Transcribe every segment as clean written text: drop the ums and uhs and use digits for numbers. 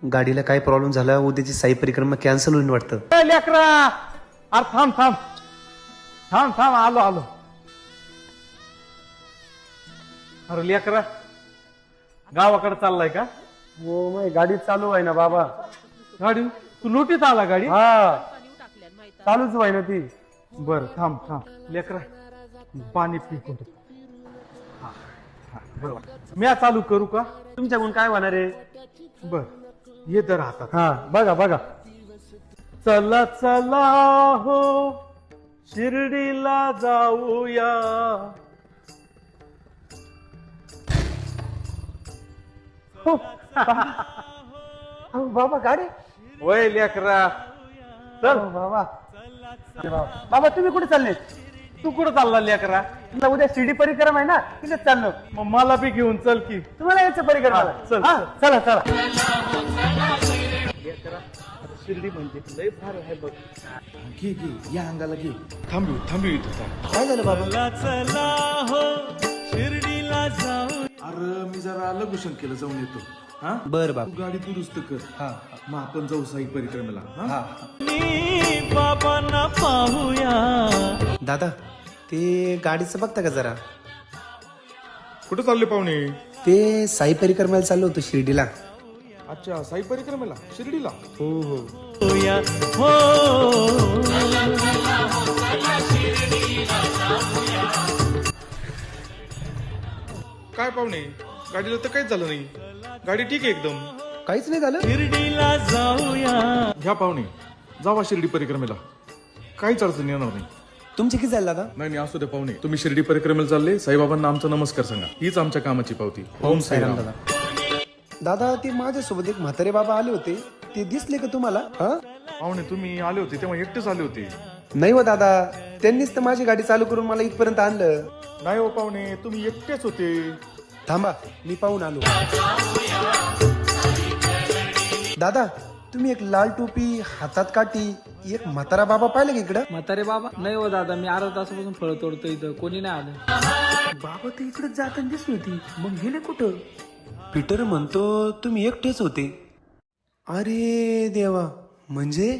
गाडीला काय प्रॉब्लेम झाला, उद्याची साई परिक्रमा कॅन्सल होईल वाटतं. ए लेकरा, अरे थांब थांब थांब थांब, आलो आलो. अरे लेकरा, गावाकडे चाललाय का? हो, मग गाडी चालू आहे ना बाबा. गाडी तू लोटीत आला गाडी? हा, चालूच आहे ना ती. बर थांब थांब लेकरा, पाणी पिकून बरोबर. मी चालू करू का? तुमच्याकडून काय होणार आहे? बर ये तर हातात. हा, बघा बघा. चला चला हो शिर्डीला जाऊया. हो. अहो, बाबा गाडी. वय लेकरा चल. हो, बाबा. बाबा तुम्ही कुठे चालले? तू कुठं चालला लेकरा? तुला उद्या शिर्डी परिक्रम आहे ना, तिथेच चाललो. मग मला बी घेऊन चल की. तुम्हाला यायचं परिक्रमाला? हा, चल. हा, चला चला. शिर्डी म्हणजे लय फार आहे बघ. घे घे, या अंगाला घे. थांबू इथं. काय झालं बाबा? चला हो शिर्डीला जाऊ. अरे मी जरा लघुशन केलं, जाऊन येतो. हा बर बाबा. तू गाडी दुरुस्त कर. हा, मग आपण जाऊ साई परिक्रमेला. हा, बाबांना पाहूया. दादा, ते गाडीचं बघता का जरा? कुठं चालले पाहुणे? ते साई परिक्रमाला चाललो होतो शिर्डीला. अच्छा, साई परिक्रमेला शिर्डीला? हो हो. हो काय पाहुणे, गाडीला तर काहीच झालं नाही. गाडी ठीक आहे एकदम. काहीच नाही झालं. शिर्डीला जाऊया. घ्या पाहुणे, जावा शिर्डी परिक्रमेला. काहीच अडचण येणार नाही. तुमचे किती झालं दादा? नाही असू दे पाहुणे, तुम्ही शिर्डी परिक्रमेला चालले, साईबाबांना आमचा नमस्कार सांगा. हीच आमच्या कामाची पावती. ओम साईराम. दादा, दादा ते माझ्यासोबत एक म्हातारे बाबा आले होते, ते दिसले का तुम्हाला? हा, पाहुणे तुम्ही आले होते तेव्हा एकटेच आले होते? नाही हो दादा, त्यांनीच तर माझी गाडी चालू करून मला इथपर्यंत आणलं. नाही हो पाहुणे, तुम्ही एकटेच होते. थांबा, मी पाहून आलो. दादा, तुम्ही एक लाल टोपी, हातात काठी, एक म्हातारा बाबा पाहिलं का इकडं? म्हातारे बाबा नाही हो दादा, मी अर्धा तासापासून फळ तोडतो, इथं कोणी नाही आलं. बाबा तर इकडे जाताना दिसली होती, मग गेले कुठं? पीटर म्हणतो तुम्ही एकटेच होते. अरे देवा, म्हणजे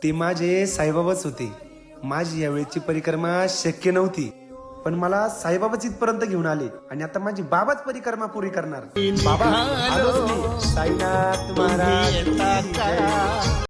ते माझे साईबाबाच होते. माझी यावेळेची परिक्रमा शक्य नव्हती, पण मला साईबाबाच इथपर्यंत घेऊन आले आणि आता माझी बाबाच परिक्रमा पुरी करणार. बाबा आलोच मी. साईनाथ महाराज.